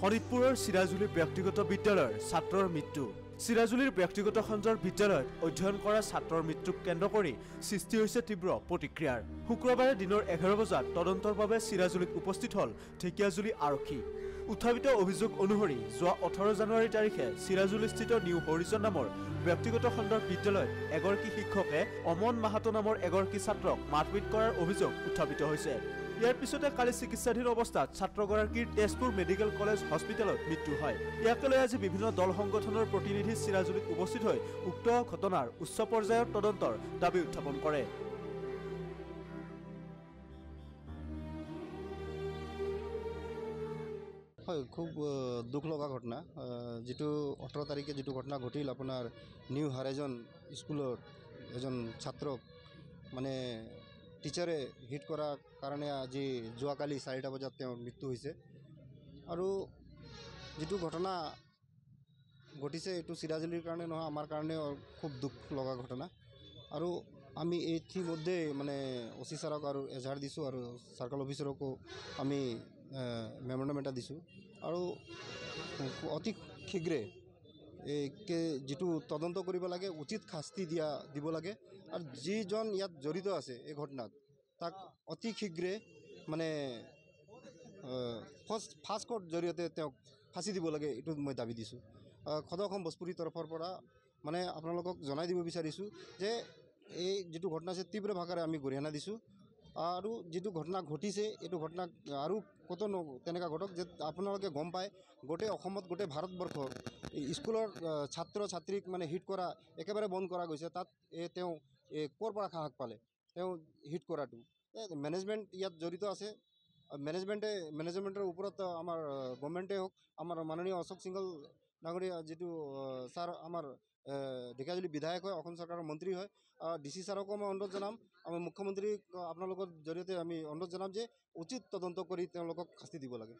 শোণিতপুৰৰ চিৰাজুলি ব্যক্তিগত বিদ্যালয়ৰ ছাত্ৰৰ মৃত্যু। চিৰাজুলিৰ ব্যক্তিগত খণ্ডৰ বিদ্যালয়ত অধ্যয়ন কৰা ছাত্ৰৰ মৃত্যুক কেন্দ্ৰ কৰি সৃষ্টি হৈছে তীব্ৰ প্ৰতিক্ৰিয়াৰ। শুক্ৰবাৰে দিনৰ 11 বজাত তদন্তৰ বাবে চিৰাজুলিত উপস্থিত হ'ল ঢেকিয়াজুলি আৰক্ষী। উত্থাপিত অভিযোগ অনুসৰি যোৱা 18 জানুৱাৰী তাৰিখে চিৰাজুলিস্থিত নিউ হৰিজন নামৰ ব্যক্তিগত খণ্ডৰ বিদ্যালয়ত এগৰাকী শিক্ষকে অমন মাহাতো নামৰ এগৰাকী ছাত্ৰক মাৰপিট কৰাৰ অভিযোগ উত্থাপিত হৈছে। ইয়াৰ পিছতে কালি চিকিৎসাধীন অৱস্থাত ছাত্ৰগৰাকীৰ তেজপুৰ মেডিকেল কলেজ হস্পিটেলত মৃত্যু হয়। ইয়াকে লৈ আজি বিভিন্ন দল সংগঠনৰ প্ৰতিনিধি চিৰাজুলিত উপস্থিত হৈ উক্ত ঘটনাৰ উচ্চ পৰ্যায়ৰ তদন্তৰ দাবী উত্থাপন কৰে। হয়, খুব দুখ লগা ঘটনা। যেটো 18 তাৰিখে যেটো ঘটনা ঘটিল আপোনাৰ নিউ হৰাইজন স্কুলৰ এজন ছাত্ৰক মানে টিচাৰে হিট কৰাৰ কাৰণে আজি যোৱাকালি 4টা বজাত তেওঁৰ মৃত্যু হৈছে। আৰু যেটো ঘটনা ঘটিছে এইটো চিৰাজুলিৰ কাৰণে নহয়, আমাৰ কাৰণে খুব দুখ লগা ঘটনা। আৰু আমি ইতিমধ্যে মানে ওসি ছাৰক আৰু এজাহাৰ দিছোঁ আৰু সাৰ্কেল অফিচাৰকো আমি মেমৰেণ্ডাম এটা দিছোঁ। আৰু অতি শীঘ্ৰে যেটো তদন্ত কৰিব লাগে, উচিত শাস্তি দিব লাগে। আৰু যিজন ইয়াত জড়িত আছে এই ঘটনাত তাক অতি শীঘ্ৰে মানে ফাষ্ট কোৰ্ট জৰিয়তে তেওঁক ফাঁচি দিব লাগে, এইটো মই দাবী দিছোঁ। সদৌ অসম ভোজপুৰী তৰফৰ পৰা মানে আপোনালোকক জনাই দিব বিচাৰিছোঁ যে এই যেটো ঘটনা আছে তীব্ৰ ভাষাৰে আমি গৰিহণা দিছোঁ। আৰু যেটো ঘটনা ঘটিছে এইটো ঘটনা আৰু কত তেনেকা ঘটক যে আপোনালোকে গম পায় গোটেই অসমত গোটেই ভাৰতবৰ্ষৰ স্কুলৰ ছাত্ৰ ছাত্ৰীক মানে হিট কৰা একেবাৰে বন্ধ কৰা গৈছে। তাত তেওঁ ক'ৰ পৰা সাহস পালে তেওঁ হিট কৰাটো? মেনেজমেণ্ট ইয়াত জড়িত আছে। মেনেজমেণ্টৰ ওপৰত আমাৰ গভৰ্ণমেণ্টে হওক, আমাৰ মাননীয় অশোক সিংহল ডাঙৰীয়া যেটো ছাৰ আমাৰ ঢেকিয়াজুলি বিধায়ক হয়, অসম চৰকাৰৰ মন্ত্ৰী হয়। ডিচি ছাৰকো মই অনুৰোধ জনাম, আমাৰ মুখ্যমন্ত্ৰীক আপোনালোকৰ জৰিয়তে আমি অনুৰোধ জনাম যে উচিত তদন্ত কৰি তেওঁলোকক শাস্তি দিব লাগে।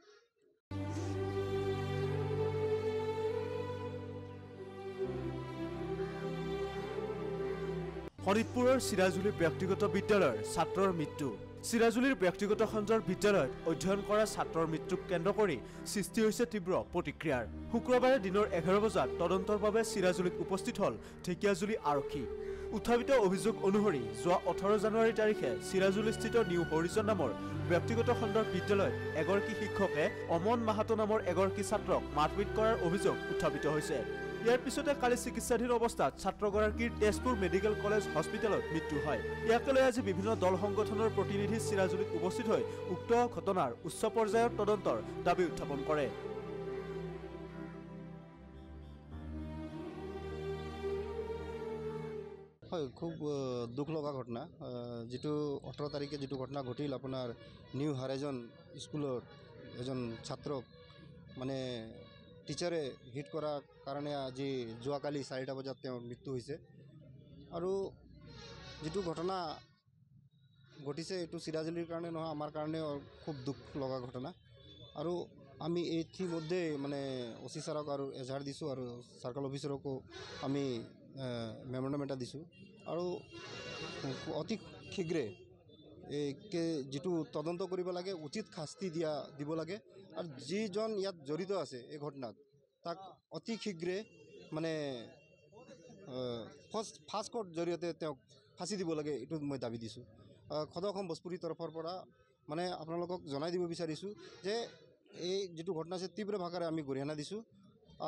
শোণিতপুৰৰ চিৰাজুলি ব্যক্তিগত বিদ্যালয়ৰ ছাত্ৰৰ মৃত্যু। চিৰাজুলিৰ ব্যক্তিগত খণ্ডৰ বিদ্যালয়ত অধ্যয়ন কৰা ছাত্ৰৰ মৃত্যুক কেন্দ্ৰ কৰি সৃষ্টি হৈছে তীব্ৰ প্ৰতিক্ৰিয়াৰ। শুক্ৰবাৰে দিনৰ 11 বজাত তদন্তৰ বাবে চিৰাজুলিত উপস্থিত হ'ল ঢেকিয়াজুলি আৰক্ষী। উত্থাপিত অভিযোগ অনুসৰি যোৱা 18 জানুৱাৰী তাৰিখে চিৰাজুলিস্থিত নিউ হৰিজন নামৰ ব্যক্তিগত খণ্ডৰ বিদ্যালয়ত এগৰাকী শিক্ষকে অমন মাহাতো নামৰ এগৰাকী ছাত্ৰক মাৰপিট কৰাৰ অভিযোগ উত্থাপিত হৈছে। ইয়াৰ পিছতে কালি চিকিৎসাধীন অৱস্থাত ছাত্ৰগৰাকীৰ তেজপুৰ মেডিকেল কলেজ হস্পিটেলত মৃত্যু হয়। ইয়াকে লৈ আজি বিভিন্ন দল সংগঠনৰ প্ৰতিনিধি চিৰাজুলিত উপস্থিত হৈ উক্ত ঘটনাৰ উচ্চ পৰ্যায়ৰ তদন্তৰ দাবী উত্থাপন কৰে। হয়, খুব দুখ লগা ঘটনা। যেটো 18 তাৰিখে যেটো ঘটনা ঘটিল আপোনাৰ নিউ হৰাইজন স্কুলৰ এজন ছাত্ৰক মানে টিচাৰে হিট কৰাৰ কাৰণে আজি যোৱাকালি 4টা বজাত তেওঁৰ মৃত্যু হৈছে। আৰু যেটো ঘটনা ঘটিছে এইটো চিৰাজুলিৰ কাৰণে নহয়, আমাৰ কাৰণে খুব দুখ লগা ঘটনা। আৰু আমি ইতিমধ্যে মানে ওসি ছাৰক আৰু এজাহাৰ দিছোঁ আৰু সাৰ্কেল অফিচাৰকো আমি মেমৰেণ্ডাম এটা দিছোঁ। আৰু অতি শীঘ্ৰে যেটো তদন্ত কৰিব লাগে, উচিত শাস্তি দিব লাগে। আৰু যিজন ইয়াত জড়িত আছে এই ঘটনাত তাক অতি শীঘ্ৰে মানে ফাষ্ট কোৰ্ট জৰিয়তে তেওঁক ফাঁচি দিব লাগে, এইটো মই দাবী দিছোঁ। সদৌ অসম ভোজপুৰী তৰফৰ পৰা মানে আপোনালোকক জনাই দিব বিচাৰিছোঁ যে এই যেটো ঘটনা আছে তীব্ৰ ভাষাৰে আমি গৰিহণা দিছোঁ।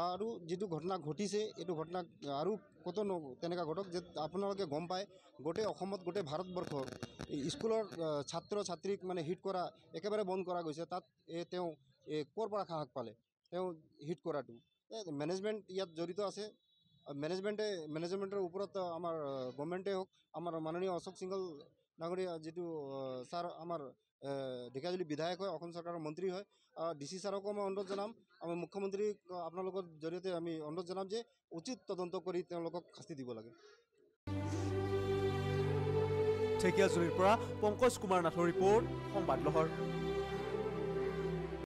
আৰু যেটো ঘটনা ঘটিছে এইটো ঘটনা আৰু কত তেনেকা ঘটক যে আপোনালোকে গম পায় গোটেই অসমত গোটেই ভাৰতবৰ্ষৰ স্কুলৰ ছাত্ৰ ছাত্ৰীক মানে হিট কৰা একেবাৰে বন্ধ কৰা গৈছে। তাত তেওঁ ক'ৰ পৰা সাহস পালে তেওঁ হিট কৰাটো? মেনেজমেণ্ট ইয়াত জড়িত আছে। মেনেজমেণ্টৰ ওপৰত আমাৰ গভৰ্ণমেণ্টে হওক, আমাৰ মাননীয় অশোক সিংহল ডাঙৰীয়া যেটো ছাৰ আমাৰ ঢেকিয়াজুলি বিধায়ক হয়, অসম চৰকাৰৰ মন্ত্ৰী হয়। ডিচি ছাৰকো মই অনুৰোধ জনাম, আমাৰ মুখ্যমন্ত্ৰীক আপোনালোকৰ জৰিয়তে আমি অনুৰোধ জনাম যে উচিত তদন্ত কৰি তেওঁলোকক শাস্তি দিব লাগে। ঢেকিয়াজুলিৰ পৰা পংকজ কুমাৰ নাথৰ ৰিপৰ্ট, সংবাদ লহৰ।